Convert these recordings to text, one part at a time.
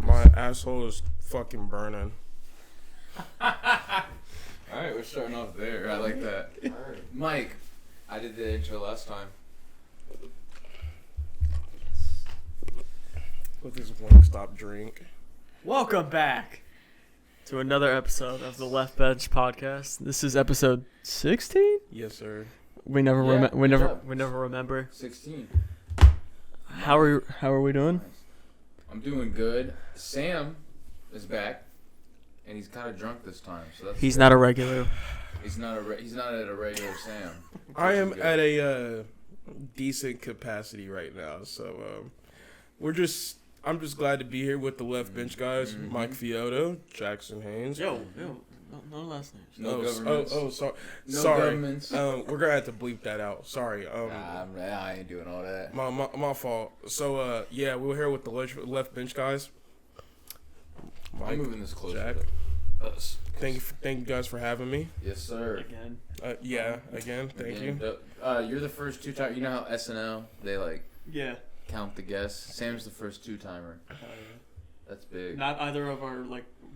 My asshole is fucking burning. Alright, we're starting off there. I like that. Alright. Mike, I did the intro last time. With his Wingstop drink. Welcome back to another episode of the LeftBench podcast. This is episode 16. Yes, sir. We never remember. 16. How are we doing? I'm doing good. Sam is back, and he's kind of drunk this time. So that's He's good. not a regular. He's not at a regular Sam. I am at a decent capacity right now, so I'm just glad to be here with the LeftBench guys, Mm-hmm. Mike Fiota, Jackson Haynes. Yo, no last names. No governments. Sorry. No Sorry. governments. We're gonna have to bleep that out. Sorry. I ain't doing all that. My fault. So yeah, we're here with the LeftBench guys. I'm Mike, moving this closer. Jack. To us. Thank you guys for having me. Yes, sir. Again. Again, thank you. You're the first two-timer. You know how SNL, they Yeah. count the guests? Sam's the first two-timer. That's big. Not either of our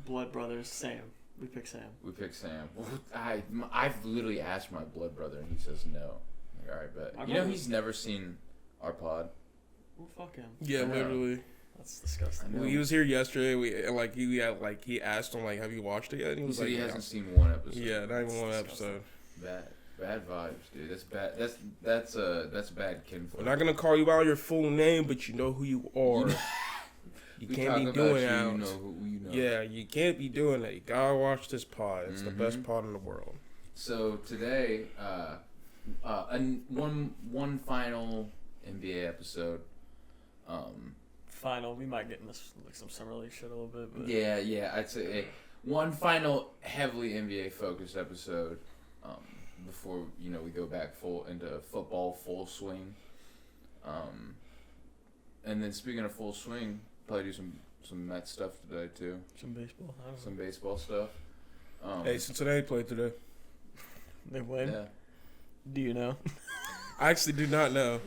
blood brothers. Sam. We pick Sam. We picked Sam. I've literally asked my blood brother, and he says no. Like, all right, but you know he's never seen our pod. Well, fuck him. Yeah, literally. That's disgusting. Well, he was here yesterday. He asked him have you watched it yet? And He was said like, he hasn't seen one episode. Yeah, not even one episode. Bad vibes, dude. That's bad. That's bad kinfolk. We're not gonna call you out your full name, but you know who you are. You can't be doing that. You know who you know. Yeah, you can't be doing that. You gotta watch this pod. It's the best pod in the world. So today, one final NBA episode. Final. We might get into some summer league shit a little bit. But. Yeah. I'd say one final heavily NBA focused episode. Before we go back into football full swing. And then speaking of full swing, probably do some Mets stuff today too. Some baseball. I don't know. Some baseball stuff. Hey, Cincinnati played today. They win. Yeah. Do you know? I actually do not know,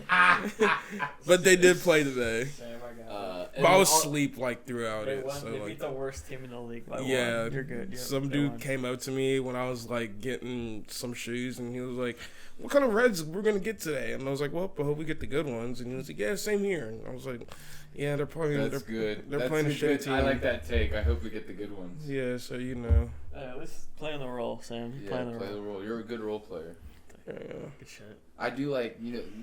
but they did play today. Sam, I got But I was asleep throughout They it. won. So They beat the worst team in the league by yeah, one. You're good. Some dude came up to me when I was getting some shoes, and he was like, "What kind of Reds we're gonna get today?" And I was like, "Well, I hope we get the good ones." And he was like, "Yeah, same here." And I was like, "Yeah, they're probably That's good. They're That's playing a good. shit team." I like that take. I hope we get the good ones. Yeah, so Let's play on the role, Sam. Yeah, play the role. You're a good role player. Yeah. Good shit. I do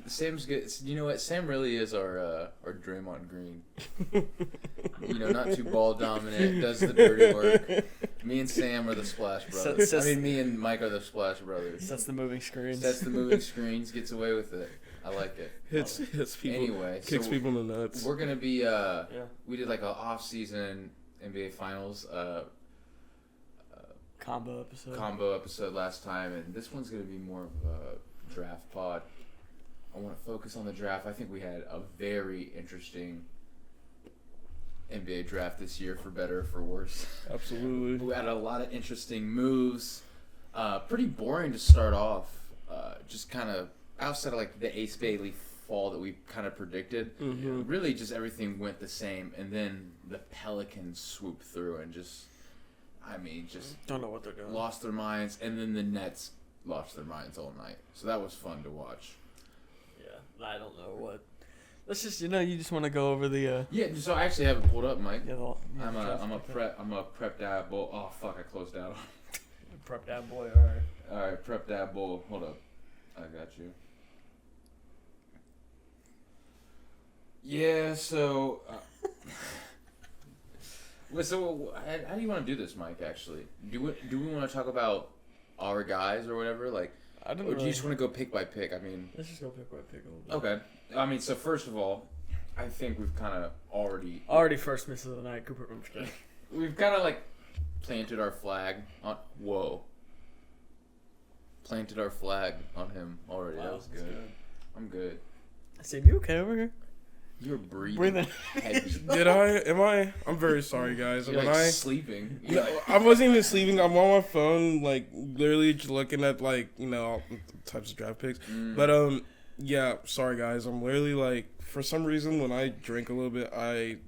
Sam's good. You know what? Sam really is our Draymond Green. Not too ball dominant, does the dirty work. Me and Sam are the Splash Brothers. Me and Mike are the Splash Brothers. Sets the moving screens. Sets the moving screens, gets away with it. I like it. Hits people. Anyway, kicks people in the nuts. We're gonna be we did an off-season NBA Finals combo episode last time, and this one's gonna be more of a draft pod. I want to focus on the draft. I think we had a very interesting NBA draft this year, for better or for worse. Absolutely. We had a lot of interesting moves. Pretty boring to start off. Just kind of outside of the Ace Bailey fall that we kind of predicted. Mm-hmm. Really, just everything went the same, and then the Pelicans swooped through and just don't know what they're doing. lost their minds, and then the Nets lost their minds all night. So that was fun to watch. Yeah, I don't know what. Let's just you just want to go over the. Yeah, so I actually have it pulled up, Mike. Yeah, I'm a prep dad bull. Oh fuck, I closed out. Prep dad boy. All right, prep dad bull. Hold up, I got you. Yeah, so. So how do you want to do this, Mike? Actually, do we want to talk about our guys or whatever? I don't. Or do you just want to go pick by pick? I mean, let's just go pick by pick a little bit. Okay. I mean, so first of all, I think we've kind of already first miss of the night. Cooper. I'm just kidding. We've kind of planted our flag on. Whoa. Planted our flag on him already. Wow, that was good. I'm good. Sam, you okay over here? You're breathing heavy. Did I? Am I? I'm very sorry, guys. You're When sleeping. No, I wasn't even sleeping. I'm on my phone, literally just looking at all types of draft picks. But yeah, sorry guys. I'm literally for some reason when I drink a little bit, I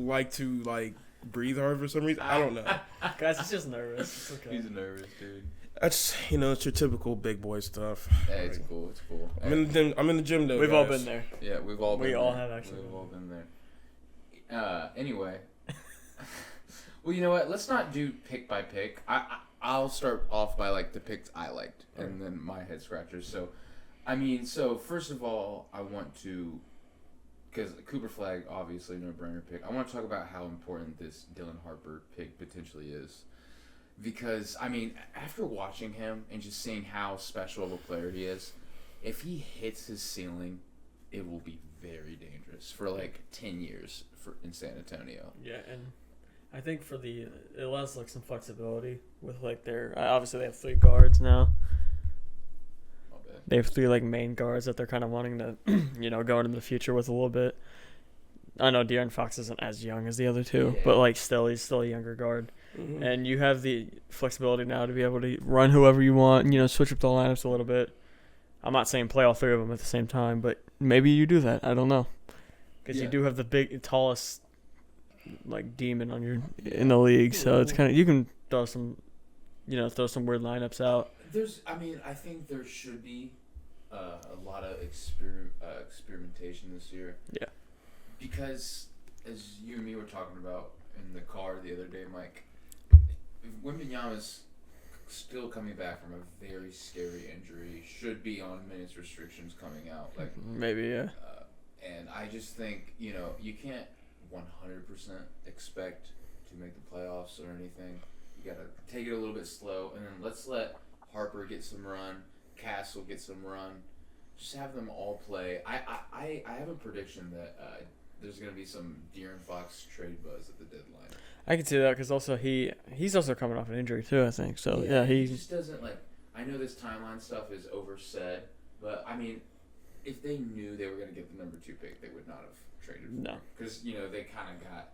like to like breathe hard for some reason. I don't know. Guys, he's just nervous. It's okay. He's nervous, dude. That's it's your typical big boy stuff. Hey, it's cool. It's cool. I'm in the gym though. We've guys. all been there. Yeah, we've all been We there. all have actually. We've all been there. Anyway. Well, you know what? Let's not do pick by pick. I'll start off by like the picks I liked, and then my head scratchers. So, first of all, I want to, because Cooper Flag, obviously no-brainer pick. I want to talk about how important this Dylan Harper pick potentially is, because after watching him and just seeing how special of a player he is, if he hits his ceiling, it will be very dangerous for like 10 years in San Antonio. Yeah, and I think it allows like some flexibility with like their obviously they have 3 guards now. They have 3 like main guards that they're kind of wanting to go into the future with a little bit. I know De'Aaron Fox isn't as young as the other 2, but like he's still a younger guard. Mm-hmm. And you have the flexibility now to be able to run whoever you want and switch up the lineups a little bit. I'm not saying play all 3 of them at the same time, but maybe you do that. I don't know. Because you do have the tallest like demon in the league, so it's kind of you can throw some weird lineups out. I think there should be a lot of experimentation this year. Yeah. Because as you and me were talking about in the car the other day, Mike, Wembanyama's still coming back from a very scary injury. Should be on minutes restrictions coming out. Like maybe, yeah. And I just think you can't 100% expect to make the playoffs or anything. You gotta take it a little bit slow, and then let's let Harper get some run, Castle get some run. Just have them all play. I have a prediction that there's gonna be some De'Aaron Fox trade buzz at the deadline. I can see that because also he's also coming off an injury too. I think so. Yeah, he just doesn't like. I know this timeline stuff is oversaid, but if they knew they were gonna get the number 2 pick, they would not have traded for him. Because they kind of got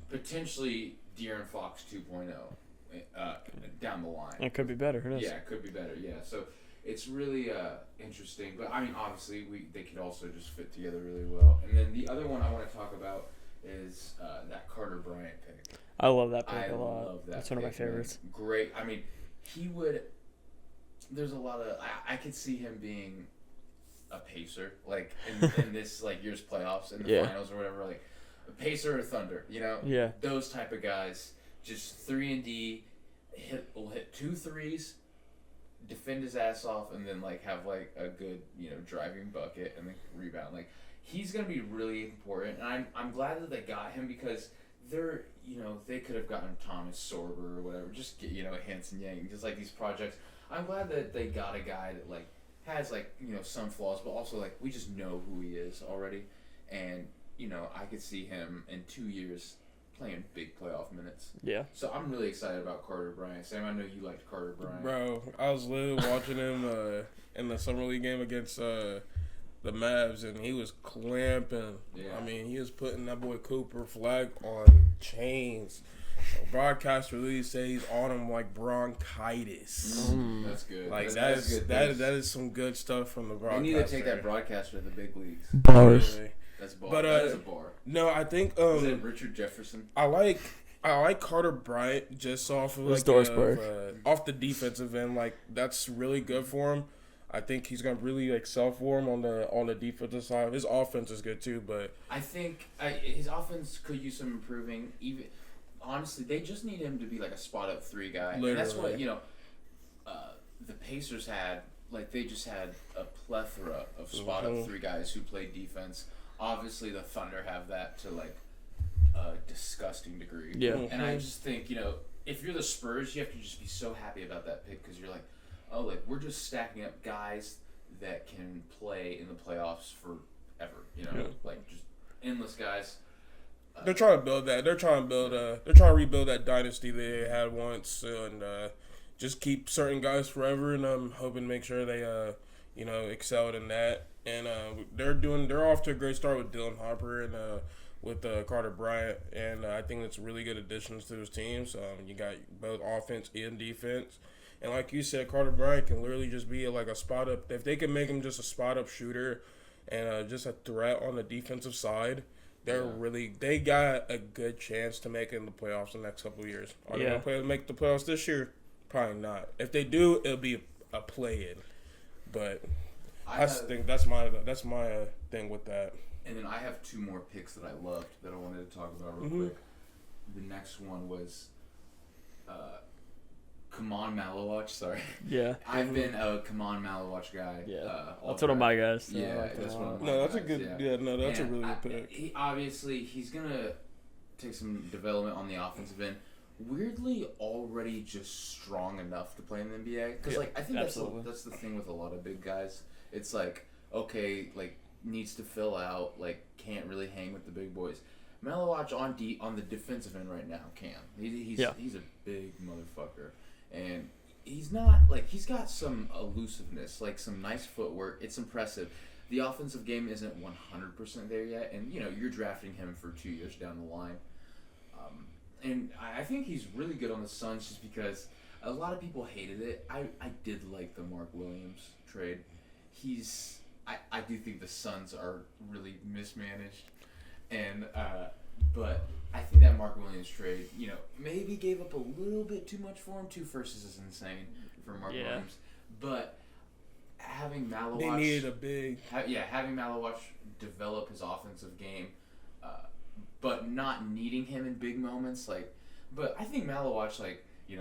potentially De'Aaron Fox 2.0 down the line. It could be better. Who knows? Yeah, it could be better. Yeah, so it's really interesting. But obviously they could also just fit together really well. And then the other one I want to talk about is that Carter Bryant pick. I love that pick a lot. I love that. That's one of my favorites. Man. Great. He would. There's a lot of. I could see him being a pacer, like in this like year's playoffs in the finals or whatever, like a pacer or Thunder, those type of guys, just 3-and-D, will hit 2 threes, defend his ass off, and then like have like a good driving bucket and then rebound. Like he's gonna be really important, and I'm glad that they got him because they're they could have gotten Thomas Sorber or whatever, just get Hanson Yang, just like these projects. I'm glad that they got a guy that like has like some flaws, but also like we just know who he is already, and I could see him in 2 years playing big playoff minutes. Yeah. So I'm really excited about Carter Bryant. Sam, I know you liked Carter Bryant. Bro, I was literally watching him in the summer league game against the Mavs, and he was clamping. Yeah. He was putting that boy Cooper Flag on chains. The broadcaster really say he's on him like bronchitis. That's good. Like that is some good stuff from the broadcaster. They need to take that broadcaster to the big leagues. Bars. Really. That's bar. But that is a bar. No, I think is it Richard Jefferson? I like Carter Bryant just off of like off the defensive end. Like that's really good for him. I think he's gonna really excel for him on the defensive side. His offense is good too, but I think his offense could use some improving. Even honestly, they just need him to be like a spot up 3 guy. Literally. And that's what the Pacers had. Like they just had a plethora of spot up 3 guys who played defense. Obviously, the Thunder have that to like a disgusting degree. Yeah. And I just think if you're the Spurs, you have to just be so happy about that pick because you're like, oh, like we're just stacking up guys that can play in the playoffs forever. Like just endless guys. They're trying to build that. They're trying to rebuild that dynasty they had once, and just keep certain guys forever. And I'm hoping to make sure they excelled in that. And they're off to a great start with Dylan Harper and with Carter Bryant, and I think it's really good additions to those teams. You got both offense and defense. And like you said, Carter Bryant can literally just be like a spot up. If they can make him just a spot up shooter and just a threat on the defensive side, They got a good chance to make it in the playoffs the next couple of years. Are they gonna make the playoffs this year? Probably not. If they do, it'll be a play-in. But I think that's my thing with that. And then I have 2 more picks that I loved that I wanted to talk about real quick. The next one was Kaman Malawatch. Sorry. Yeah. I've been a Kaman Malawatch guy. Yeah. That's one of my guys. So yeah, that's one of my that's guys, a good. Yeah, no, that's a really good pick. He's gonna take some development on the offensive end. Weirdly, already just strong enough to play in the NBA. Because I think that's the thing with a lot of big guys. It's like, okay, needs to fill out, can't really hang with the big boys. Malawatch on the defensive end right now can. He's a big motherfucker, and he's not he's got some elusiveness, some nice footwork. It's impressive. The offensive game isn't 100% there yet, and you're drafting him for 2 years down the line. And I think he's really good on the Suns just because a lot of people hated it. I did like the Mark Williams trade. I do think the Suns are really mismanaged, and but I think that Mark Williams trade, maybe gave up a little bit too much for him. 2 firsts is insane for Mark Williams, but having Malawatch, they needed a big. Having Malawatch develop his offensive game, but not needing him in big moments. But I think Malawatch,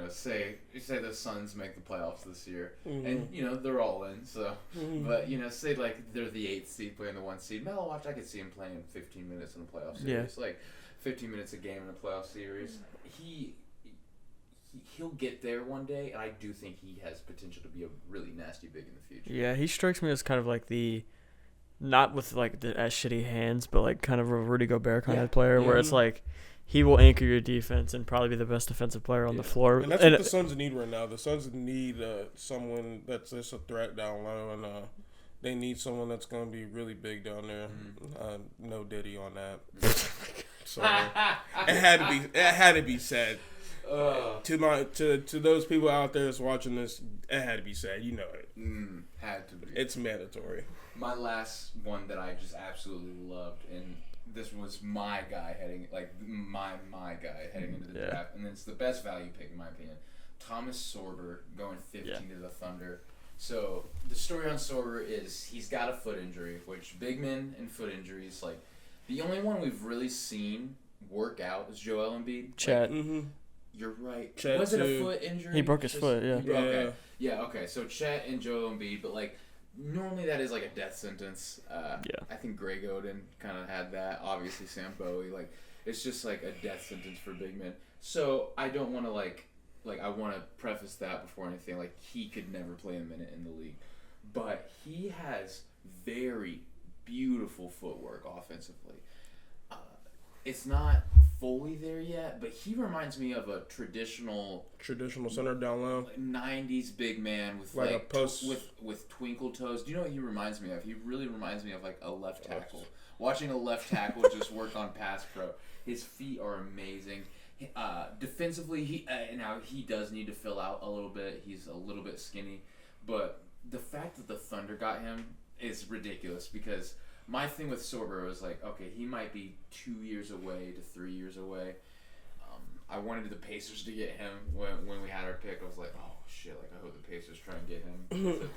say the Suns make the playoffs this year, and they're all in. So, but say they're the 8th seed playing the 1 seed. Malawatch, I could see him playing 15 minutes in a playoff series, 15 minutes a game in a playoff series. He'll get there one day, and I do think he has potential to be a really nasty big in the future. Yeah, he strikes me as kind of not with the as shitty hands, but kind of a Rudy Gobert kind of player, where it's he will anchor your defense and probably be the best defensive player on the floor. And that's what the Suns need right now. The Suns need someone that's just a threat down low, and they need someone that's going to be really big down there. No Diddy on that. So it had to be said. To those people out there that's watching this, it had to be said. You know it. Had to be. It's mandatory. My last one that I just absolutely loved, and this was my guy heading my guy heading into the draft, and it's the best value pick in my opinion. Thomas Sorber going 15 to the Thunder. So the story on Sorber is he's got a foot injury, which big men and foot injuries, the only one we've really seen work out is Joel Embiid. Chet. You're right. Chet was it a foot injury? He broke his foot, Okay. Yeah, okay. So Chet and Joel Embiid, but normally that is a death sentence. I think Greg Oden kind of had that. Obviously Sam Bowie, it's just a death sentence for big men. So I don't want to I want to preface that before anything. He could never play a minute in the league, but he has very beautiful footwork offensively. It's not fully there yet, but he reminds me of a traditional center down low 90s big man with a post with twinkle toes. Do you know what he reminds me of? He really reminds me of a left tackle. Watching a left tackle just work on pass pro. His feet are amazing. Defensively, he does need to fill out a little bit. He's a little bit skinny, but the fact that the Thunder got him is ridiculous because my thing with Sorber was okay, he might be 2 years away to 3 years away. I wanted the Pacers to get him when we had our pick. I was like, oh shit, I hope the Pacers try and get him as a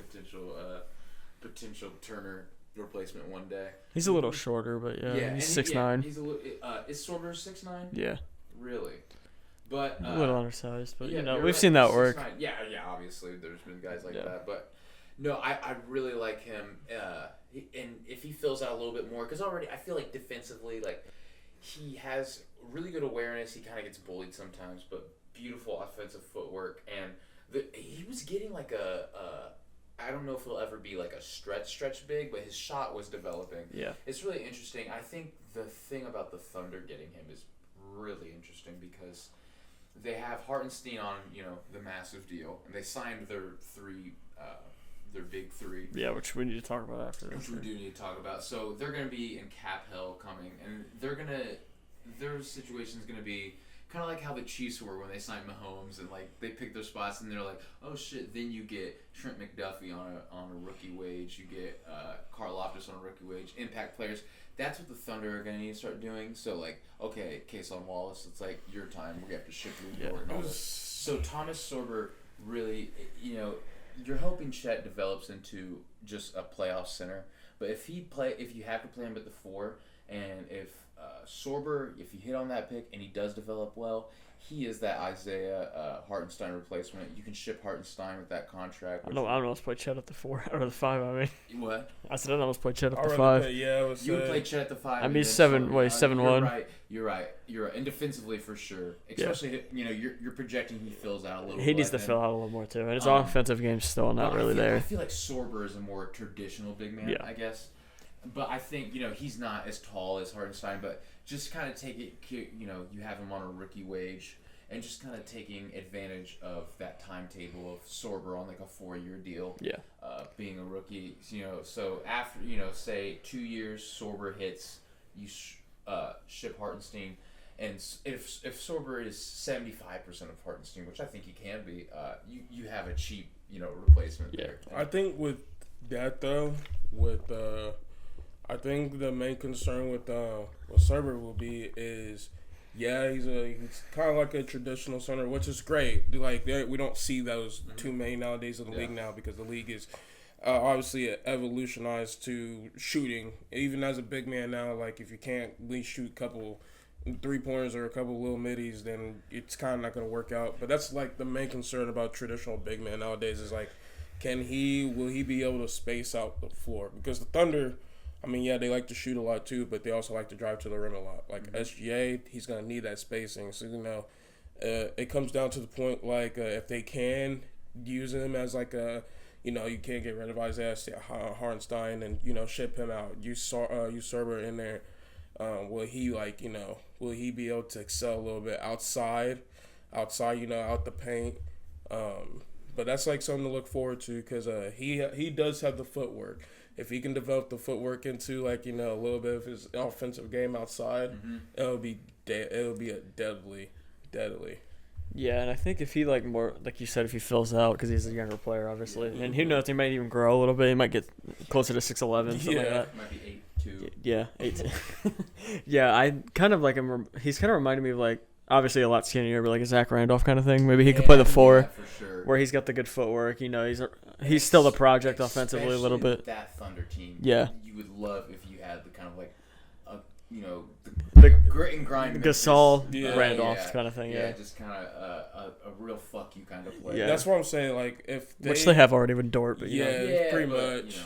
potential Turner replacement one day. He's a little shorter, but he's 6'9". He's a little. Is Sorber 6'9"? Yeah. Really? But a little undersized, but we've seen that work. 6'9". Yeah, obviously there's been guys like that, but no, I really like him. And if he fills out a little bit more, because already I feel defensively, he has really good awareness. He kind of gets bullied sometimes, but beautiful offensive footwork. And he was getting I don't know if he'll ever be a stretch big, but his shot was developing. Yeah. It's really interesting. I think the thing about the Thunder getting him is really interesting because they have Hartenstein on, the massive deal, and they signed their big 3. Yeah, which we need to talk about after this. Which we do need to talk about. So they're going to be in cap hell coming, and their situation is going to be kind of like how the Chiefs were when they signed Mahomes, and they pick their spots, and they're like, oh shit, then you get Trent McDuffie on a rookie wage, you get Karl Loftus on a rookie wage, impact players. That's what the Thunder are going to need to start doing. So, like, okay, Kason Wallace, it's like your time. We're going to have to ship you and all this. So, Thomas Sorber really, you're hoping Chet develops into just a playoff center. But if you have to play him at the 4, and if Sorber, if you hit on that pick and he does develop well, he is that Isaiah Hartenstein replacement. You can ship Hartenstein with that contract. I don't know. Play Chet at the 4 or the 5. I mean, what? I said I almost play Chet at the 5. You would play Chet at the 5. I mean, 7-1. You're right. And defensively for sure. Especially, you're projecting he fills out a little. He needs to fill out a little more too, and his offensive game's still not really there. I feel like Sorber is a more traditional big man, I guess. But I think, he's not as tall as Hartenstein, but just kind of take it, you have him on a rookie wage and just kind of taking advantage of that timetable of Sorber on like a 4-year deal. Yeah. Being a rookie, so after, say 2 years, Sorber hits, you ship Hartenstein. And if Sorber is 75% of Hartenstein, which I think he can be, you have a cheap, replacement there. I think with that though, I think the main concern with Sorber will be is, he's kind of like a traditional center, which is great. Like we don't see those too many nowadays in the league now because the league is obviously evolutionized to shooting. Even as a big man now, like if you can't at least shoot a couple 3-pointers or a couple little middies, then it's kind of not going to work out. But that's like the main concern about traditional big man nowadays is like, will he be able to space out the floor? Because the Thunder, I mean, they like to shoot a lot too, but they also like to drive to the rim a lot. Like SGA, he's going to need that spacing. So, it comes down to the point, like, if they can use him as like a, you can't get rid of Isaiah Hartenstein and, ship him out. Use Sorber in there. Will he be able to excel a little bit outside, out the paint? But that's like something to look forward to because he does have the footwork. If he can develop the footwork into like a little bit of his offensive game outside, it'll be a deadly. Yeah, and I think if he more like you said, if he fills out because he's a younger player, obviously, and who knows, he might even grow a little bit. He might get closer to 6'11", something like that. Might be 8'2". Yeah, 8'2". Yeah, I kind of like him. He's kind of reminded me of like. Obviously a lot skinnier, but like a Zach Randolph kind of thing. Maybe he could play the 4, for sure. Where he's got the good footwork. He's still the project offensively a little bit. That Thunder team. Yeah. You would love if you had the kind of like, the grit and grind. Gasol, Randolph kind of thing. Yeah. Just kind of a real fuck you kind of play. Yeah, that's what I'm saying. Like which they have already with Dort, but pretty much.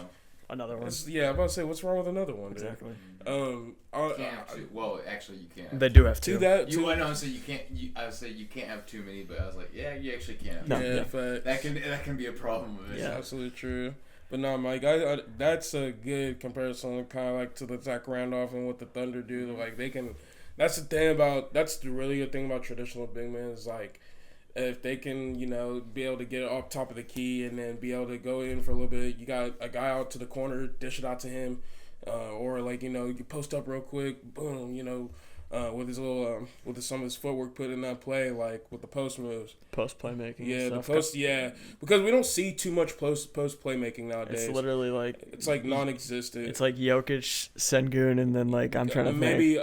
Another one. I'm about to say, what's wrong with another one? Exactly. You can't have two. Well, actually, you can't. They do have two. So you can't. I would say you can't have too many, but I was like, you actually can't. That can be a problem with it. Yeah, absolutely true. But no, Mike, that's a good comparison, kind of like to the Zach Randolph and what the Thunder do. Like they can. That's the really good thing about traditional big men is like. If they can, be able to get it off top of the key and then be able to go in for a little bit, you got a guy out to the corner, dish it out to him, or like you post up real quick, boom, with his little with some of his footwork put in that play, like with the post moves, post playmaking. Yeah, the post, because we don't see too much post playmaking nowadays. It's literally like non-existent. It's like Jokic, Sengun, and then like I'm trying to maybe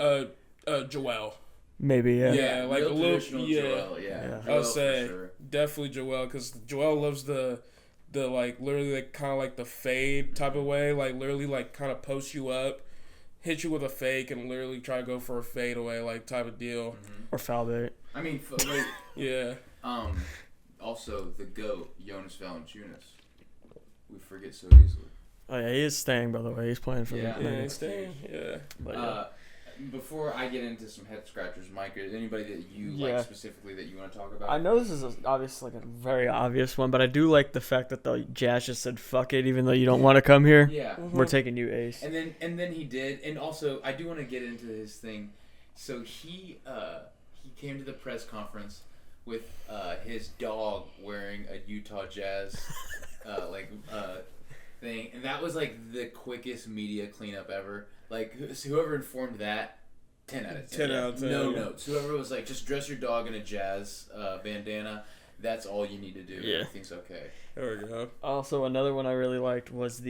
Joel. Maybe, yeah. Yeah, like a little, Joel, I would say definitely Joel, because Joel loves the like literally like kind of like the fade type of way, like literally like kind of post you up, hit you with a fake, and literally try to go for a fade away like type of deal, or foul bait. I mean, yeah. Also the GOAT, Jonas Valanciunas, we forget so easily. Oh yeah, he is staying, by the way. He's playing for the he's staying. Yeah, but before I get into some head scratchers, Mike, is anybody that you like specifically that you want to talk about? I know this is obviously like a very obvious one, but I do like the fact that the Jazz just said fuck it, even though you don't want to come here. Yeah, we're taking you, Ace. And then he did, and also I do want to get into his thing. So he came to the press conference with his dog wearing a Utah Jazz thing, and that was like the quickest media cleanup ever. Like, whoever informed that, 10 out of 10. 10 out of 10. No notes. Whoever was like, just dress your dog in a Jazz bandana, that's all you need to do. Yeah. Everything's okay. There we go. Also, another one I really liked was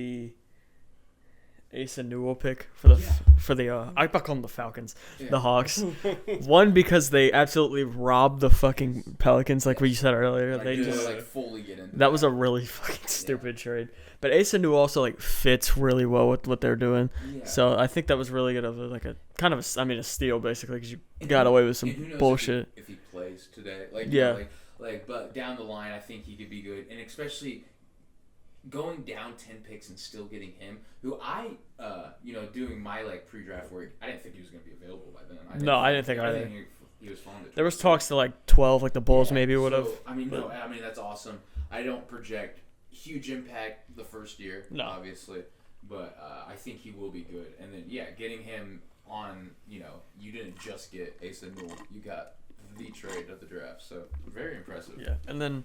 Asa Newell pick for the I call them the Falcons, the Hawks. One, because they absolutely robbed the fucking Pelicans, like we said earlier. They just fully get into that was a really fucking stupid trade. But Asa Newell also like fits really well with what they're doing. Yeah. So I think that was really good of a kind of a steal basically, because you got away with some bullshit. If he plays today, but down the line, I think he could be good, and especially going down 10 picks and still getting him, who I, doing my pre-draft work, I didn't think he was going to be available by then. I didn't think either. He was falling. There was talks to 12, like the Bulls maybe would have. That's awesome. I don't project huge impact the first year, obviously, but I think he will be good. And then getting him on, you didn't just get Asa Newell, you got the trade of the draft, so very impressive. Yeah, and then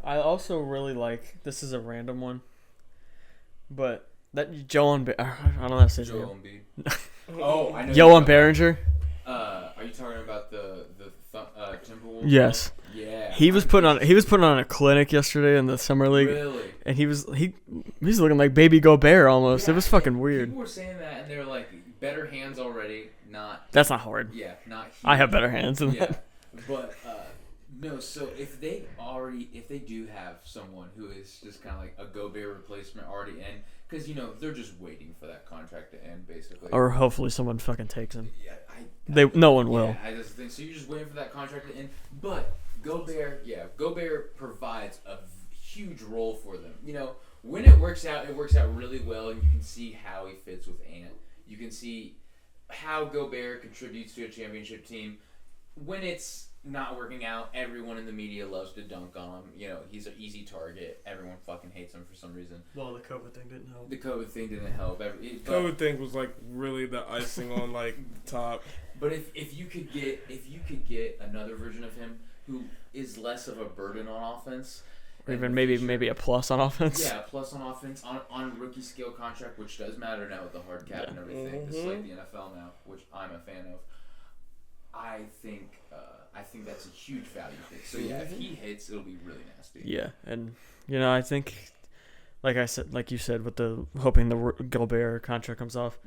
I also really like, this is a random one, but that Joel Embiid, I don't know how to say his name. Joel Embiid. Oh, I know. Joel Behringer. Are you talking about the Timberwolves? Yes. Yeah. He was putting on a clinic yesterday in the summer league. Really? And he's looking like Baby Gobert almost. It was fucking weird. People were saying that, and they were like, better hands already. That's not hard. Yeah, not huge. I have better hands than that. But no. So if they do have someone who is just kind of like a Gobert replacement already in, because they're just waiting for that contract to end basically. Or hopefully someone fucking takes him. Yeah, no one will. I just think so. You're just waiting for that contract to end, but Gobert provides a huge role for them. When it works out really well, and you can see how he fits with Ant. You can see how Gobert contributes to a championship team. When it's not working out, everyone in the media loves to dunk on him. He's an easy target. Everyone fucking hates him for some reason. Well, the COVID thing didn't help. The COVID thing didn't help. COVID thing was really the icing on the top. But if you could get another version of him who is less of a burden on offense. Or even maybe a plus on offense. Yeah, a plus on offense on a rookie scale contract, which does matter now with the hard cap and everything. Mm-hmm. It's like the NFL now, which I'm a fan of. I think that's a huge value thing. So if he hits, it'll be really nasty. Yeah, and I think, like you said, with the hoping the Gobert contract comes off,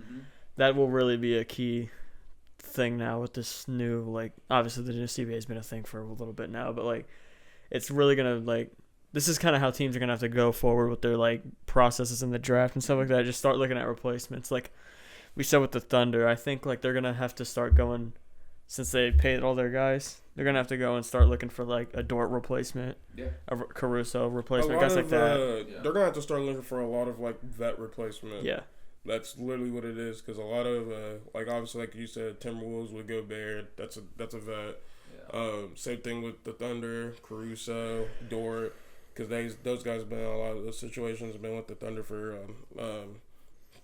that will really be a key thing now with this new obviously the new CBA has been a thing for a little bit now, but it's really gonna this is kind of how teams are going to have to go forward with their processes in the draft and stuff like that. Just start looking at replacements. Like we said with the Thunder, I think they're going to have to start going, since they paid all their guys, they're going to have to go and start looking for a Dort replacement, a Caruso replacement, guys like that. They're going to have to start looking for a lot of vet replacement. Yeah. That's literally what it is, because a lot of obviously like you said, Timberwolves with Gobert, that's a vet. Yeah. Same thing with the Thunder, Caruso, Dort. Because those guys have been in a lot of those situations. Have been with the Thunder for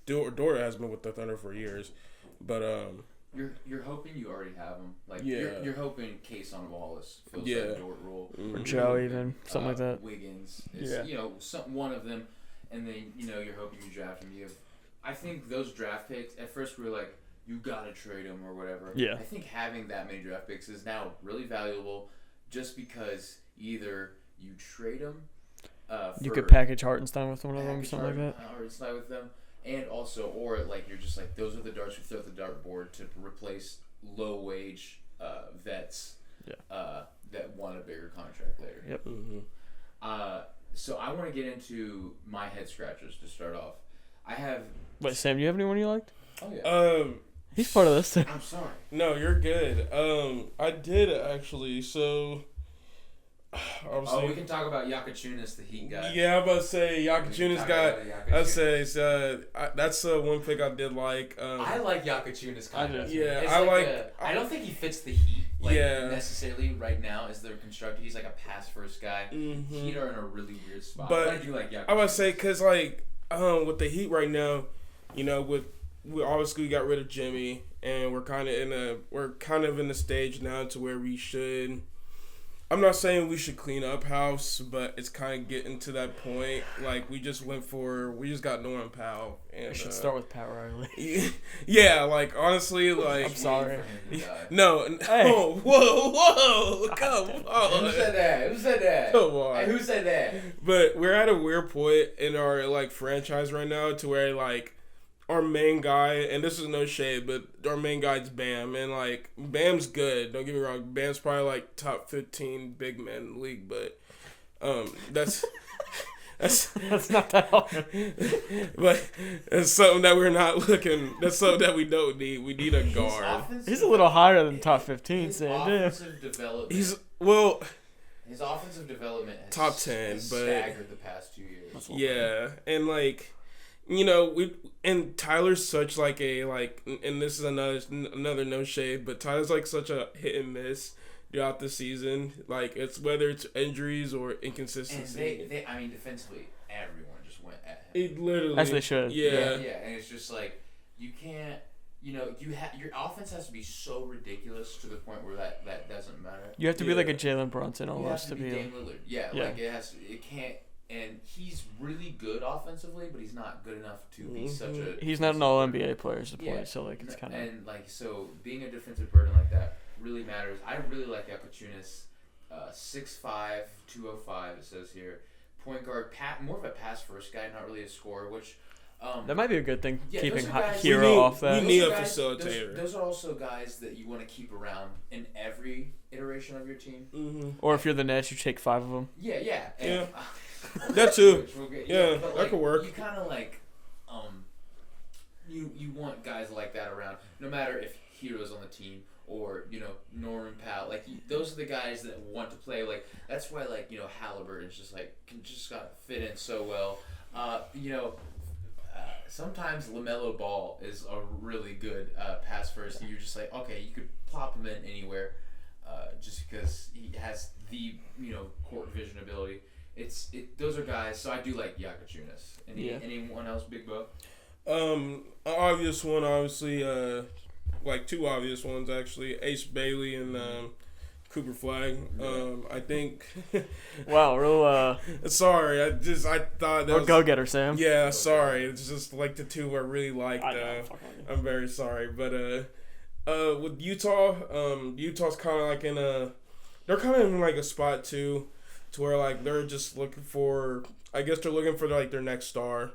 Dort has been with the Thunder for years, but you're hoping you already have them. You're hoping Case on Wallace fills that Dort role, or Joe even something like that. Wiggins, one of them, and then you're hoping you draft him. I think those draft picks at first we were like, you gotta trade him or whatever. Yeah. I think having that many draft picks is now really valuable, just because either you trade them. You could package Hartenstein with one of them, something like that. Hartenstein with them, and also, or you're just those are the darts we throw at the dartboard to replace low wage vets that want a bigger contract later. Yep. Mm-hmm. So I want to get into my head scratchers to start off. I have. Wait, Sam, do you have anyone you liked? Oh yeah. He's part of this too. I'm sorry. No, you're good. I did actually. So. We can talk about Yakachunas, the Heat guy. Yeah, I'm about to say Yakachunas got. I'd say that's one pick I did like. I like Yakachunas kind of. Yeah, I don't think he fits the Heat necessarily right now as they're constructed. He's like a pass first guy. Mm-hmm. Heat are in a really weird spot. But I do like Yakachunas. I would say because with the Heat right now, we obviously got rid of Jimmy, and we're kind of in a stage now to where we should. I'm not saying we should clean up house, but it's kind of getting to that point. We just got Norman Powell. And, we should start with Pat Riley. Yeah, honestly, I'm sorry. No. Hey. Oh, whoa, come on. Who said that? Come on. Hey, who said that? But we're at a weird point in our, franchise right now to where, our main guy, and this is no shade, but our main guy's Bam, and like Bam's good. Don't get me wrong, Bam's probably like top 15 big men in the league, but that's That's not that hard. but it's something that we're not looking. That's something that we don't need. We need a guard. He's a little higher than top 15, his Sam. offensive development. His offensive development has, top 10, has but staggered the past 2 years. yeah, and like Tyler's such like a and this is another no shade, but Tyler's like such a hit and miss throughout the season. Like it's whether it's injuries or inconsistency. And they I mean, defensively, everyone just went at him. It literally, As they should. Yeah. Yeah, and it's just like you can't. Your offense has to be so ridiculous to the point where that doesn't matter. You have to be like a Jalen Brunson You have almost to be Dame Lillard. Yeah, like it can't. And he's really good offensively, but he's not good enough to be such a. He's not an All NBA player, is the point. So like it's kind of. And like so, being a defensive burden like that really matters. I really like Epichunas, 6'5", 205. It says here, point guard, more of a pass first guy, not really a scorer, which. That might be a good thing, keeping guys, Hero off that. We need a facilitator. Those are also guys that you want to keep around in every iteration of your team. Mm-hmm. Or if you're the Nets, you take 5 of them. Yeah. And, that too. Yeah, that could work. You kind of like, you want guys like that around, no matter if Hero's on the team or Norman Powell. Like those are the guys that want to play. Like that's why Halliburton's just like just gotta fit in so well. Sometimes LaMelo Ball is a really good pass first, and you're just like, okay, you could plop him in anywhere, just because he has the court vision ability. Those are guys. So I do like Yakachunas. Anyone else, Big Bo? An obvious one, obviously, like two obvious ones actually. Ace Bailey and Cooper Flag. I think. Wow, real. Sorry, I thought that was. Go getter, Sam. Yeah, sorry. It's just like the two I really liked. I'm very sorry, but with Utah, Utah's kind of like they're kind of in like a spot too, to where like they're just looking for. I guess they're looking for like their next star.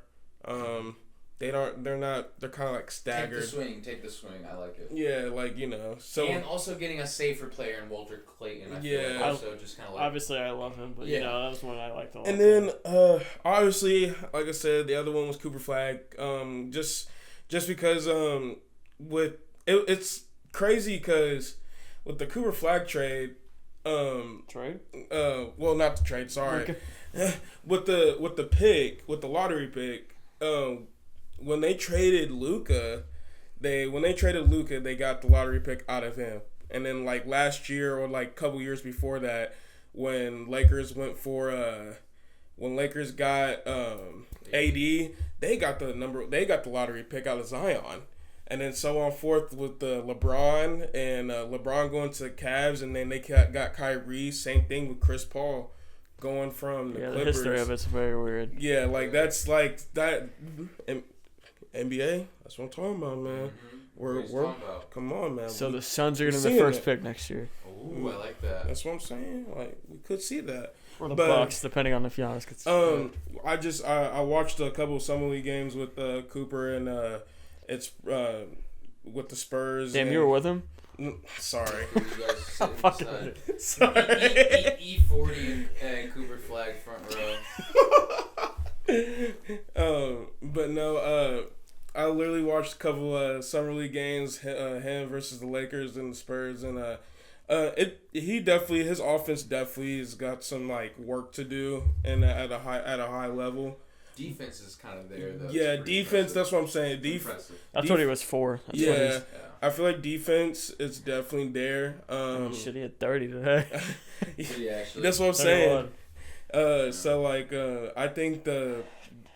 They're kind of like staggered. Take the swing. I like it. Yeah, like so. And also getting a safer player in Walter Clayton. I feel like also just kind of like. Obviously, I love him, but that was one I liked a lot. And then, obviously, like I said, the other one was Cooper Flag. Just because it's crazy because with the Cooper Flag trade. Well, not the trade. Sorry. Okay. with the lottery pick. When they traded Luka, they got the lottery pick out of him. And then like last year or like a couple years before that, when Lakers got AD, they got the lottery pick out of Zion. And then so on forth with the LeBron and LeBron going to the Cavs, and then they got Kyrie. Same thing with Chris Paul. Going from the Clippers. The history of it's very weird. Yeah, like that's like that. NBA, that's what I'm talking about, man. Mm-hmm. We're come on, man. So the Suns are gonna be the first pick next year. Ooh, I like that. That's what I'm saying. Like we could see that. Or the Bucks, depending on if Giannis gets. I watched a couple of summer league games with Cooper, and it's with the Spurs. Damn, you were with him. Sorry. I'm fucking sorry. E40 and Cooper Flag front row. But no, I literally watched a couple summer league games, him versus the Lakers and the Spurs, and his offense definitely has got some like work to do, and at a high level. Defense is kind of there though. Yeah, defense. Impressive. That's what I'm saying. That's what he was for. Yeah. I feel like defense is definitely there. Shit, he had 30 today. That's what I'm saying. So like, I think the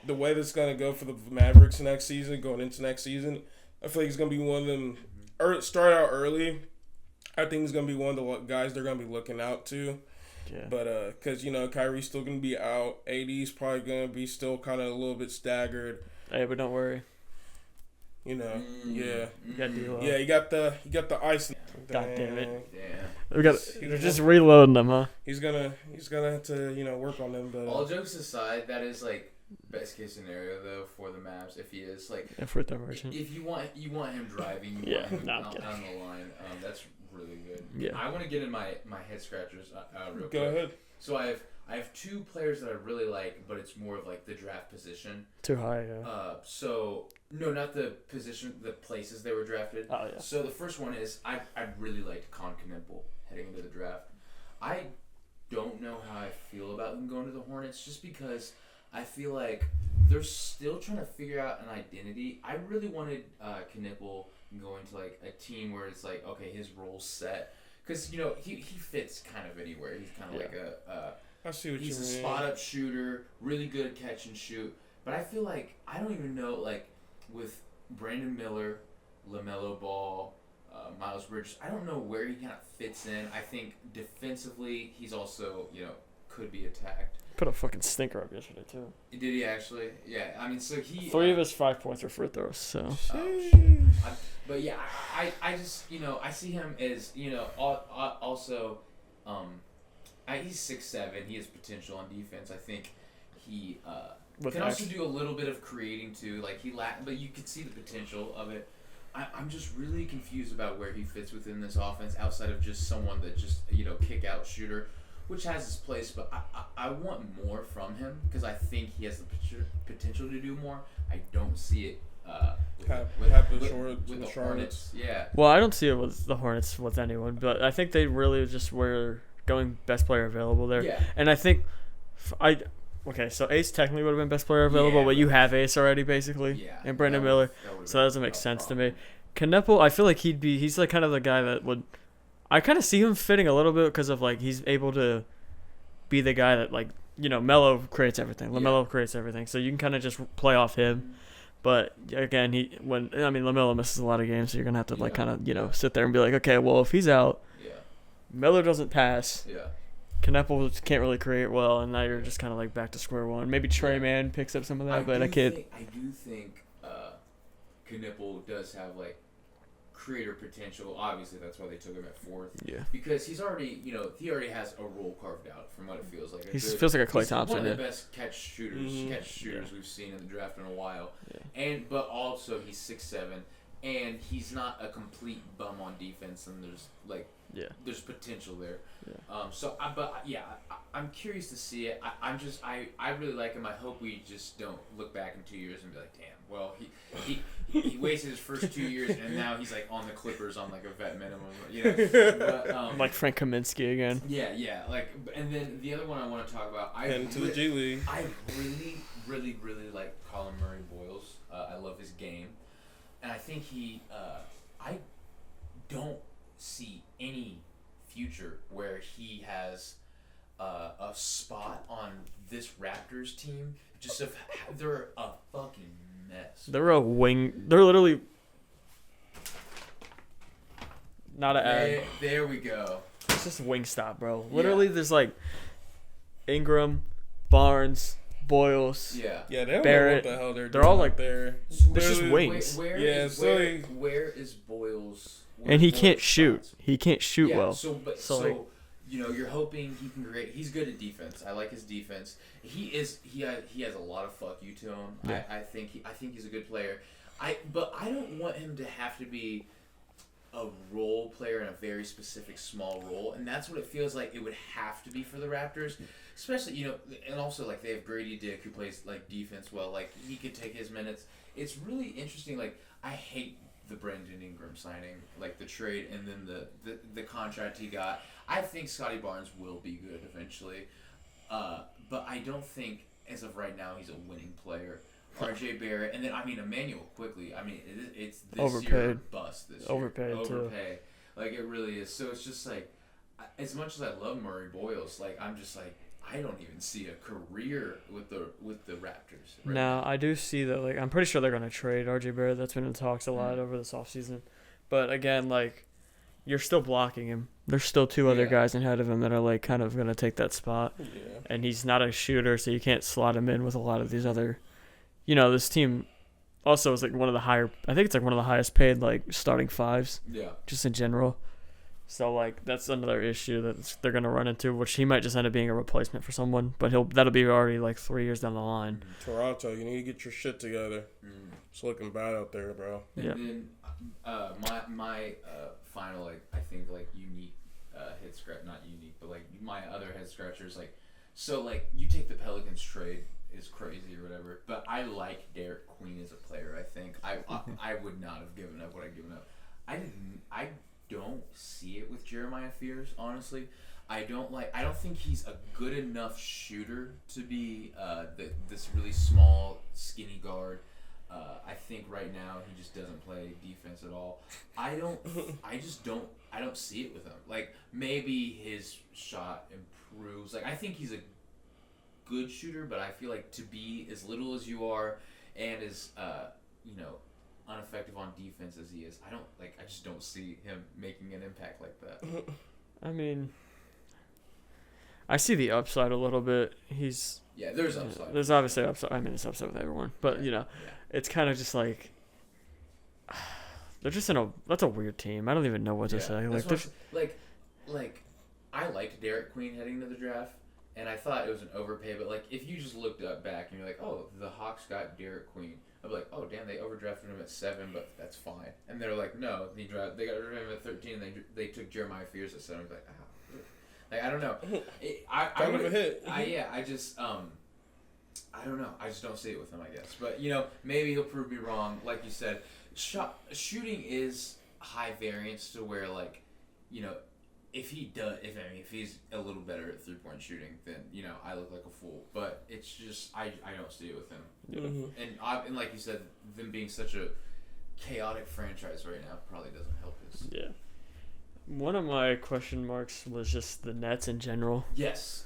way that's gonna go for the Mavericks next season, going into next season, I feel like he's gonna be one of them. Start out early. I think he's gonna be one of the guys they're gonna be looking out to. Yeah. But because Kyrie's still gonna be out, AD's probably gonna be still kind of a little bit staggered. Hey, but don't worry. Yeah. You got D-Lo. Yeah, you got the ice. God damn it. Yeah. They're just reloading them, huh? He's gonna have to work on them. But all jokes aside, that is like Best case scenario though for the Mavs, if he is like, if we're the merchant. if you want him driving, Yeah, want him no, I'm on kidding. the line. That's really good. Yeah. I want to get in my head scratchers real quick. Go ahead. So I have two players that I really like, but it's more of like the draft position. Too high, yeah. So no, not the position, the places they were drafted. Oh, yeah. So the first one is I really liked Con Knippel heading into the draft. I don't know how I feel about him going to the Hornets, just because I feel like they're still trying to figure out an identity. I really wanted Knippel going to like a team where it's like, okay, his role's set, because he fits kind of anywhere. He's kind of like I see what you mean. He's a spot up shooter, really good at catch and shoot. But I feel like I don't even know, like with Brandon Miller, LaMelo Ball, Miles Bridges, I don't know where he kind of fits in. I think defensively he's also could be attacked. Put a fucking stinker up yesterday too. Did he actually? Yeah, I mean, so he 3 of his 5 points were free throws. So. But yeah, I just I see him as also he's 6'7". He has potential on defense. I think he can also do a little bit of creating too. Like but you can see the potential of it. I'm just really confused about where he fits within this offense outside of just someone that just kick out shooter, which has his place. But I want more from him because I think he has the potential to do more. I don't see it. With the Hornets. Yeah. Well, I don't see it with the Hornets with anyone, but I think they really just were going best player available there. Yeah. And I think okay, so Ace technically would have been best player available, but you have Ace already basically, and Brandon Miller, so that doesn't make sense to me. Knippel, I feel like he's like kind of the guy that would, I kind of see him fitting a little bit because of like he's able to be the guy that like Melo creates everything, LaMelo creates everything, so you can kind of just play off him. But again, LaMelo misses a lot of games, so you're gonna have to like kind of sit there and be like, okay, well if he's out, Miller doesn't pass. Yeah. Knippel can't really create well, and now you're just kind of like back to square one. Maybe Trey Mann picks up some of that, but I can't. I do think Knippel does have like creator potential. Obviously, that's why they took him at 4th. Yeah. Because he's already, he already has a role carved out from what it feels like. He feels like a Klay Thompson. One of the best catch shooters we've seen in the draft in a while. Yeah. But also he's 6'7", and he's not a complete bum on defense, and there's potential there. Yeah. I'm curious to see it. I really like him. I hope we just don't look back in 2 years and be like, damn. Well, he wasted his first 2 years, and now he's like on the Clippers on like a vet minimum. But, like Frank Kaminsky again. Yeah. Like, and then the other one I want to talk about. Into the G League. I really like Colin Murray Boyles. I love his game, and I think I don't see any future where he has a spot on this Raptors team. They're a fucking mess. They're a wing. They're literally not an ad. There we go. It's just Wingstop, bro. Literally, there's like Ingram, Barnes, Boyles. Yeah. Yeah, they don't Barrett. know what the hell they're They're doing all like there. There's just wings. Where is Boyles? And he can't shoot. He can't shoot well. So you're hoping he can create. He's good at defense. I like his defense. He has a lot of fuck you to him. Yeah. I think he's a good player. But I don't want him to have to be a role player in a very specific small role, and that's what it feels like it would have to be for the Raptors. Especially, and also like they have Grady Dick who plays like defense well. Like he could take his minutes. It's really interesting. Like I hate the Brandon Ingram signing, like the trade, and then the contract he got. I think Scotty Barnes will be good eventually, but I don't think as of right now he's a winning player. RJ Barrett, and then Emmanuel quickly. It's this overpaid. Year or bust this year. Overpaid too. Like it really is. So it's just like, as much as I love Murray Boyles, like I'm just like I don't even see a career with the Raptors. Right now. I do see that. Like I'm pretty sure they're gonna trade RJ Barrett. That's been in talks a lot over this offseason. But again, like you're still blocking him. There's still 2 other guys ahead of him that are like kind of gonna take that spot. Yeah. And he's not a shooter, so you can't slot him in with a lot of these other. This team also is like one of the higher. I think it's like one of the highest paid like starting 5s. Yeah. Just in general. So like that's another issue that they're gonna run into, which he might just end up being a replacement for someone, but that'll be already like 3 years down the line. Toronto, you need to get your shit together. It's looking bad out there, bro. And then my final I think unique head scratch, not unique, but my other head scratchers so you take the Pelicans trade is crazy or whatever, but I like Derek Queen as a player. I think I would not have given up what I've given up. I don't see it with Jeremiah Fears, honestly. I don't think he's a good enough shooter to be this really small, skinny guard. I think right now he just doesn't play defense at all. I don't see it with him. Maybe his shot improves. I think he's a good shooter, but I feel like to be as little as you are and as ineffective on defense as he is, I just don't see him making an impact like that. I mean, I see the upside a little bit. There's upside. There's obviously upside. I mean, there's upside with everyone, but it's kind of just they're just that's a weird team. I don't even know what to say. I liked Derek Queen heading to the draft, and I thought it was an overpay. But if you just looked up back and you're like, oh, the Hawks got Derek Queen, I'd be like, oh damn, they overdrafted him at 7, but that's fine. And they're like, no, they got rid of him at 13, and they took Jeremiah Fears at 7. I'd be like, I don't know. Kind of a hit. I don't know. I just don't see it with him, I guess. But maybe he'll prove me wrong. Like you said, shooting is high variance to where if he's a little better at 3-point shooting, then I look like a fool. But it's just I don't see it with him. Mm-hmm. And like you said, them being such a chaotic franchise right now probably doesn't help his. Yeah. One of my question marks was just the Nets in general. Yes,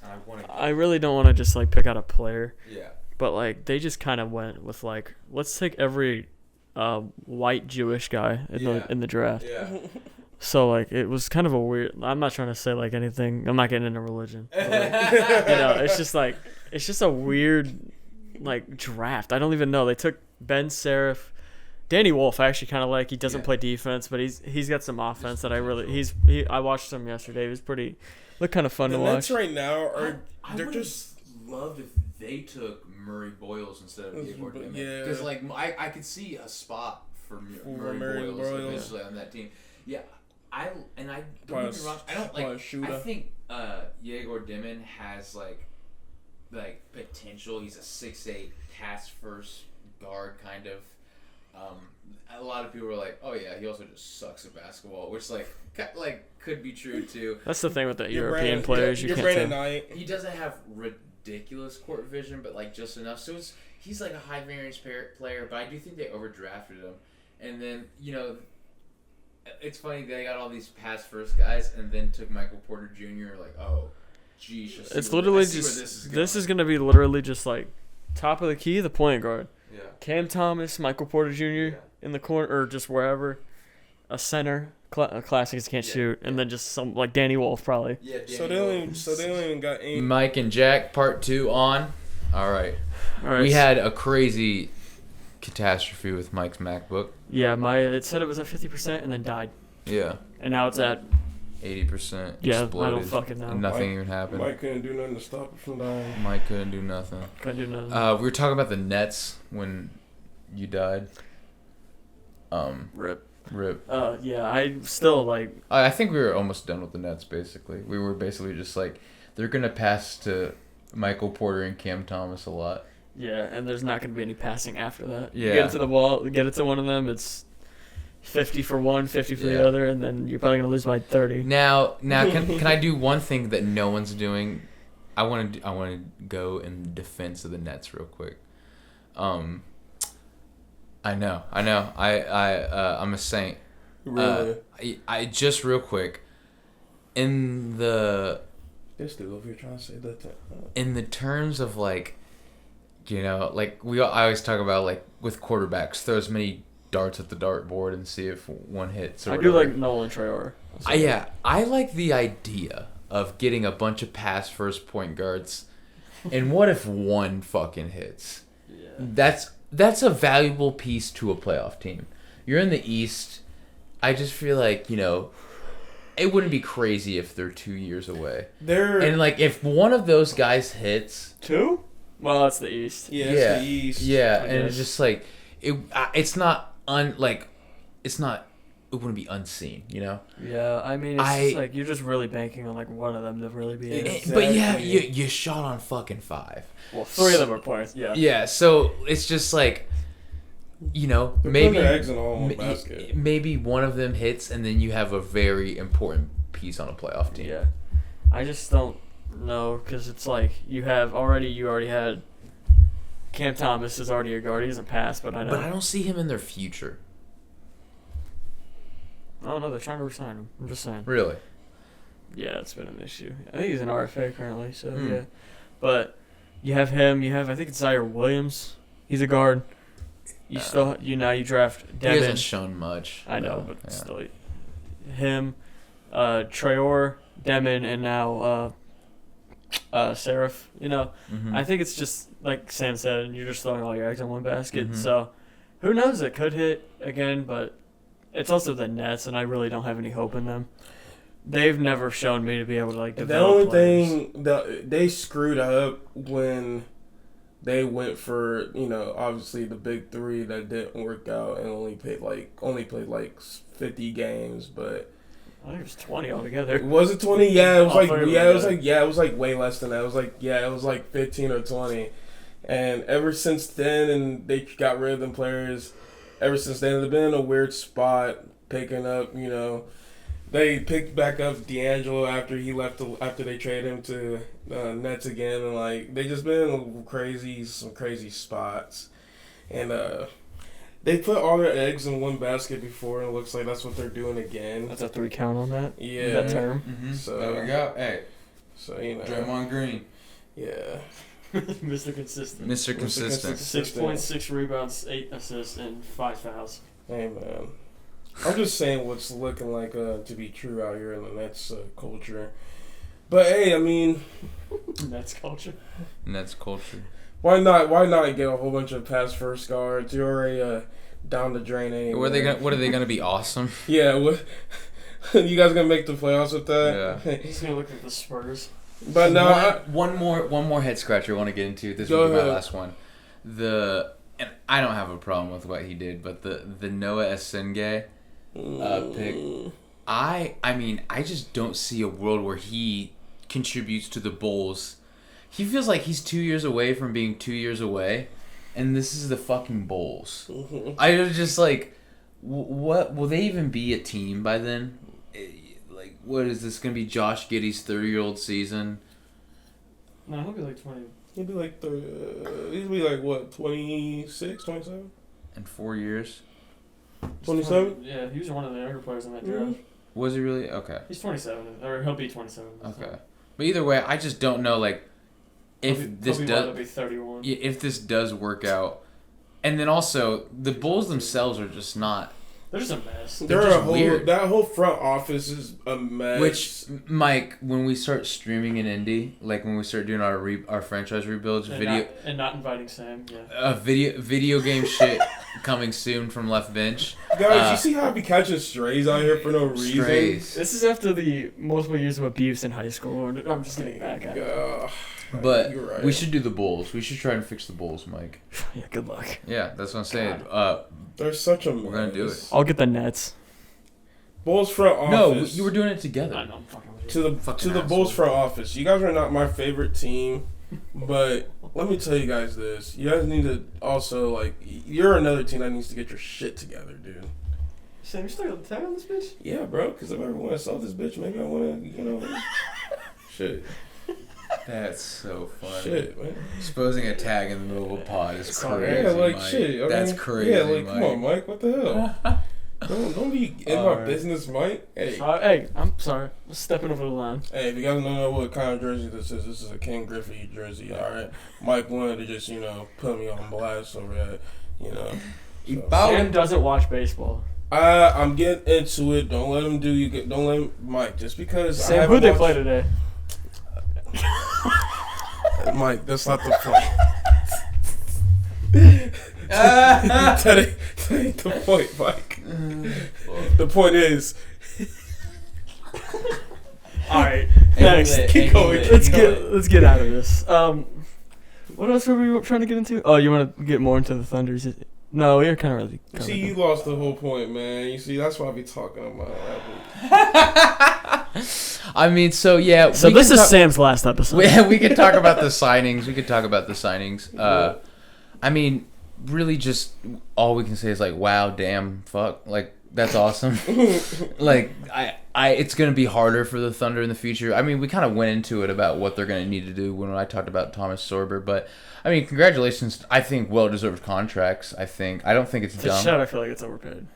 I really don't want to just pick out a player. Yeah. But they just kind of went with let's take every white Jewish guy in the draft. Yeah. So it was kind of a weird. I'm not trying to say anything. I'm not getting into religion. But, it's just a weird draft. I don't even know. They took Ben Seraph. Danny Wolf I actually kind of like. He doesn't play defense, but he's got some offense that I watched him yesterday. He was looked kind of fun to watch. The Nets right now they're just loved if they took Murray Boyles instead of Igor Dimmick. Yeah. Because I could see a spot for Murray Boyles eventually on that team. Yeah. I don't get me wrong. I don't I think Yegor Dimon has potential. He's a 6'8" pass first guard kind of. A lot of people were like, "Oh yeah, he also just sucks at basketball," which could be true too. That's the thing with the European players. You can't tell. He doesn't have ridiculous court vision, but just enough. So he's a high variance player, but I do think they overdrafted him. And then it's funny they got all these pass first guys, and then took Michael Porter Jr. Oh, geez. It's literally just this is gonna be literally just top of the key, the point guard. Yeah. Cam Thomas, Michael Porter Jr. In the corner or just wherever, a center, classics can't shoot, and then just some Danny Wolf probably. Yeah. So they don't even got any. Mike and Jack, part 2 on. All right. We had a crazy catastrophe with Mike's MacBook. Yeah, it said it was at 50% and then died. Yeah. And now it's at 80%. Yeah, exploded, I don't fucking know. And nothing even happened. Mike couldn't do nothing to stop it from dying. Mike couldn't do nothing. We were talking about the Nets when you died. Rip. Yeah, I still I think we were almost done with the Nets. Basically, we were basically just they're gonna pass to Michael Porter and Cam Thomas a lot. Yeah, and there's not gonna be any passing after that. Yeah. You get it to the ball, get it to one of them. It's 50 for one, 50 for the other, and then you're probably gonna lose by 30. Now, can I do one thing that no one's doing? I want to go in defense of the Nets real quick. I know. I'm a saint. Really? I just real quick. In the. This dude over here trying to say that. In the terms of I always talk about with quarterbacks, throw as many darts at the dartboard and see if one hits. I do like Nolan Traore. I like the idea of getting a bunch of pass first point guards, and what if one fucking hits? Yeah. That's a valuable piece to a playoff team. You're in the East. I just feel it wouldn't be crazy if they're 2 years away. And like if one of those guys hits 2. Well, that's the East. Yeah, it's the East. Yeah, and it's just like it's not it wouldn't be unseen, you know. Yeah, I mean, it's like you're just really banking on like one of them to really be. Exactly. But yeah, you shot on fucking 5. Well, 3 of them are players. Yeah. Yeah, so it's just like, you know, They're maybe their eggs in all one basket. Maybe one of them hits, and then you have a very important piece on a playoff team. Yeah, I just don't know because it's like you already had Cam Thomas is already a guard. He doesn't pass, but I know. But I don't see him in their future. I don't know. They're trying to resign him. I'm just saying. Really? Yeah, it's been an issue. I think he's an RFA currently, so yeah. But you have him. You have I think it's Zaire Williams. He's a guard. You draft Devin. He hasn't shown much. I know, but still, him, Traore, Demon, and now Seraph. You know, I think it's just like Sam said, and you're just throwing all your eggs in one basket. So, who knows? It could hit again, but it's also the Nets, and I really don't have any hope in them. They've never shown me to be able to like develop. The only thing they screwed up when they went for, you know, obviously the big 3 that didn't work out and only played like 50 games, but I think it was 20 altogether. Was it 20? Yeah, it was like way less than that. It was like 15 or 20. And ever since then, and they got rid of them players, ever since then, they've been in a weird spot, picking up, you know, they picked back up D'Angelo after he left, after they traded him to Nets again, and like they just been in some crazy spots, and they put all their eggs in one basket before, and it looks like that's what they're doing again. That's a 3 count on that. Yeah, that term. So there we go. Hey, so you know, Draymond Green. Yeah. Mr. Consistent. 6.6 rebounds, 8 assists, and 5 fouls. Hey man, I'm just saying what's looking like to be true out here in the Nets culture. But hey, I mean, Nets culture. Why not get a whole bunch of pass first guards? You're already down the drain anyway. What are they gonna be awesome? Yeah, what? You guys gonna make the playoffs with that? Yeah. He's gonna look at the Spurs. But no, one more head scratcher I want to get into. This will be my last one. And I don't have a problem with what he did, but the Noah Esenge pick. I mean, I just don't see a world where he contributes to the Bulls. He feels like he's 2 years away from being 2 years away, and this is the fucking Bulls. I was just like, what will they even be a team by then? Like, what is this gonna be? Josh Giddey's 30-year-old season? No, he'll be like 20. He'll be like 30. He'll be like what? 26, 27? In 4 years. 27? Yeah, he was one of the younger players in that draft. Was he really? Okay. He's 27, or he'll be 27. Okay, but either way, I just don't know. Like, if this does work out, and then also the Bulls themselves are just not. They're just a mess. Weird. That whole front office is a mess. Which, Mike, when we start streaming in Indy, like when we start doing our franchise rebuilds, and not inviting Sam, yeah. Video game shit coming soon from LeftBench. Guys, you see how I be catching strays out here for no reason? Strays. This is after the multiple years of abuse in high school. I'm just getting back at it. But right. We should do the Bulls. We should try and fix the Bulls, Mike. Yeah, good luck. Yeah, that's what I'm saying. They're such a mess. We're going to do it. I'll get the Nets. Bulls front office. No, you were doing it together. I know, I'm fucking with you. To the Bulls front office. You guys are not my favorite team, but let me tell you guys this. You guys need to also, like, you're another team that needs to get your shit together, dude. Sam, you still got the tag on this bitch? Yeah, bro, because if I ever want to sell this bitch, maybe I want to, you know, shit. That's so funny. Shit, man. Exposing a tag in the middle of a pod is crazy. Yeah, like Mike. shit. I That's mean, crazy. Yeah, like Mike. come on, Mike. What the hell? don't be in my business, Mike. Hey. Hey, I'm sorry. I'm stepping over the line. Hey, if you guys don't know what kind of jersey this is a Ken Griffey jersey. All right, Mike wanted to just put me on blast over that. So. Sam doesn't watch baseball. I'm getting into it. Don't let him don't let him, Mike. Just because. Sam, who they play today? Mike, that's not the point. That ain't the point, Mike. The point is, Next, keep going. Let's get out of this. What else were we trying to get into? Oh, you want to get more into the Thunders? No, we are kind of really. See, you lost the whole point, man. You see, that's what I be talking about. I mean, so yeah. So this is Sam's last episode. We could talk about the signings. I mean, really, just all we can say is like, wow, damn, fuck, like that's awesome. Like, it's gonna be harder for the Thunder in the future. I mean, we kind of went into it about what they're gonna need to do when I talked about Thomas Sorber, but I mean, congratulations. I think well-deserved contracts. I don't think it's dumb. Chet, I feel like it's overpaid.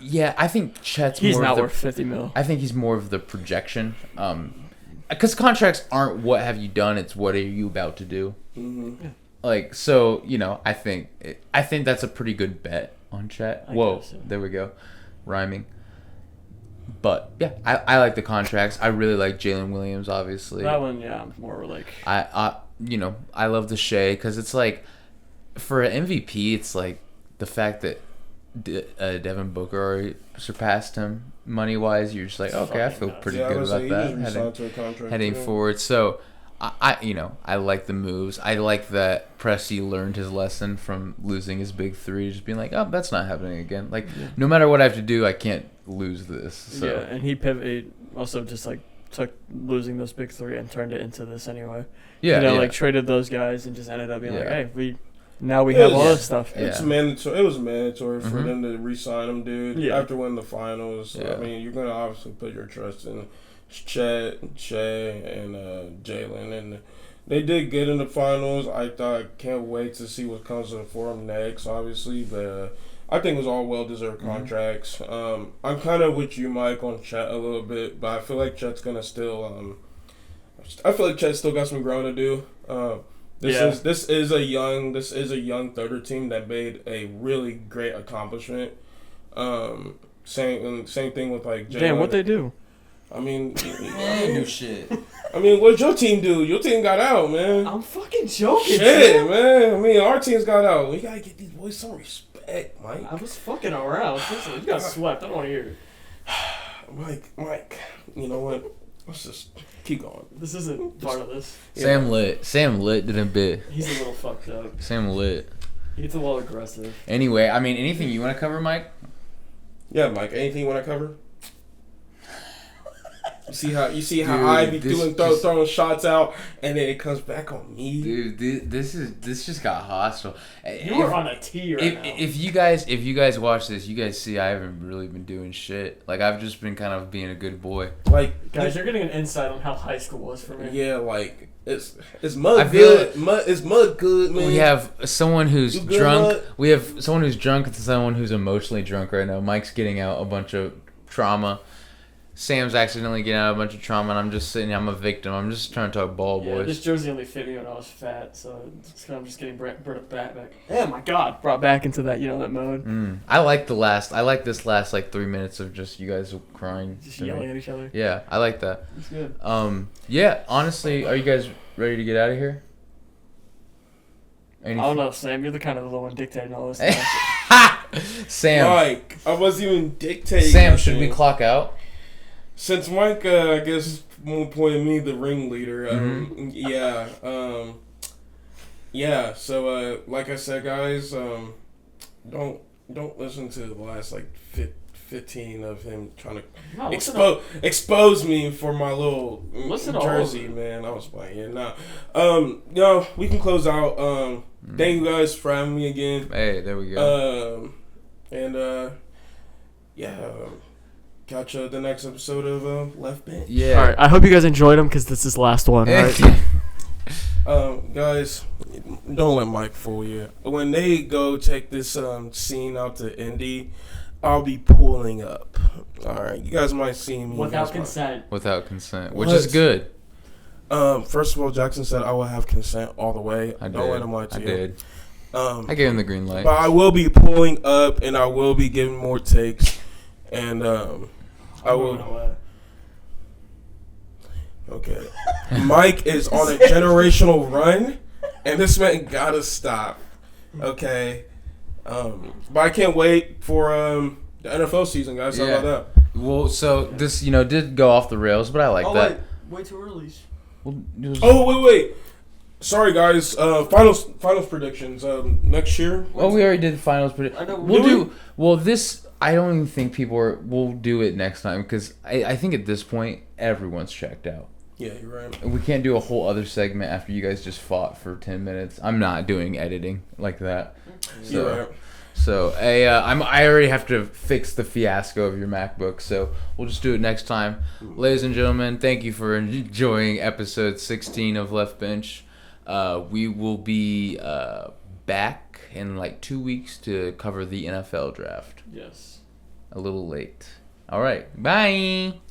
Yeah, I think Chet's he's more not worth $50 million. I think he's more of the projection. Because contracts aren't what have you done, it's what are you about to do. Mm-hmm. Yeah. Like, so, you know, I think that's a pretty good bet on Chet. Whoa, there we go. Rhyming. But, yeah, I like the contracts. I really like Jalen Williams, obviously. That one, yeah, I'm more like... I love the Shea, because it's like, for an MVP, it's like the fact that Devin Booker already surpassed him money-wise. You're just like, okay, I feel pretty good about that heading forward. So, I like the moves. I like that Presti learned his lesson from losing his big three, just being like, oh, that's not happening again. Like, no matter what I have to do, I can't lose this. So. Yeah, and he pivoted, also just like took losing those big three and turned it into this anyway. Yeah, like traded those guys and just ended up being like, hey, we have all this stuff. It's mandatory. It was mandatory for them to re-sign him, dude. Yeah. After winning the finals, I mean, you're gonna obviously put your trust in Chet, Shea, and Jalen, and they did get in the finals. I can't wait to see what comes for them next, obviously, but I think it was all well-deserved contracts. I'm kind of with you, Mike, on Chet a little bit, but I feel like Chet's gonna still. I feel like Chet's still got some growing to do. This is a young Thunder team that made a really great accomplishment. Same thing with like Jalen. Damn, what they do? I mean, they do shit. I mean, what'd your team do? Your team got out, man. I'm fucking joking. Shit, man. I mean, our teams got out. We gotta get these boys some respect, Mike. I was fucking around. Listen, you got swept. I don't want to hear it. Mike. You know what? Let's just keep going. This isn't part of this. Sam lit did a bit. He's a little fucked up. Sam lit. He gets a little aggressive. Anyway, I mean, anything you want to cover, Mike? Yeah, Mike. Anything you want to cover? You see how I be throwing shots out, and then it comes back on me. Dude, this just got hostile. You're on a tee right now. If you guys watch this, you guys see I haven't really been doing shit. Like, I've just been kind of being a good boy. Like, guys, you're getting an insight on how high school was for me. Yeah, like it's mud good. It's mud good, man. We have someone who's drunk. Mud? We have someone who's drunk and someone who's emotionally drunk right now. Mike's getting out a bunch of trauma. Sam's accidentally getting out a bunch of trauma, and I'm just sitting here. I'm a victim. I'm just trying to talk ball, boys. This jersey only fit me when I was fat, so I'm just getting brought back. Oh my God, brought back into that that mode. I like this last like 3 minutes of just you guys crying, just yelling at each other. Yeah, I like that. It's good. Yeah. Honestly, are you guys ready to get out of here? I don't know, Sam. You're the kind of the one dictating all this stuff. Sam, Mike, I wasn't even dictating. Sam, should we clock out? Since Mike, I guess, pointed me the ringleader. Yeah. So, like I said, guys, don't listen to the last 15 of him trying to expose me for my little jersey, man. I was playing. Yeah, nah. We can close out. Thank you guys for having me again. Hey, there we go. Catch the next episode of Left Bench. Yeah. All right. I hope you guys enjoyed them because this is last one, right? Guys, don't let Mike fool you. When they go take this scene out to Indy, I'll be pulling up. All right, you guys might see me without consent. Without consent, which is good. First of all, Jackson said I will have consent all the way. Don't let him lie to you. I did. I gave him the green light. But I will be pulling up, and I will be giving more takes, and I will. Okay. Mike is on a generational run, and this man gotta stop. Okay. But I can't wait for the NFL season, guys. How about that? Well, so this did go off the rails, but I like that. way too early. Oh wait. Sorry guys. Finals predictions. Next year. Well, we already did the finals prediction. I know. We'll do. Well, this I don't even think people are. We'll do it next time because I think at this point everyone's checked out. Yeah, you're right. We can't do a whole other segment after you guys just fought for 10 minutes. I'm not doing editing like that. You're right. So I already have to fix the fiasco of your MacBook, so we'll just do it next time. Ladies and gentlemen, thank you for enjoying episode 16 of Left Bench. We will be back in like 2 weeks to cover the NFL draft. Yes. A little late. All right. Bye.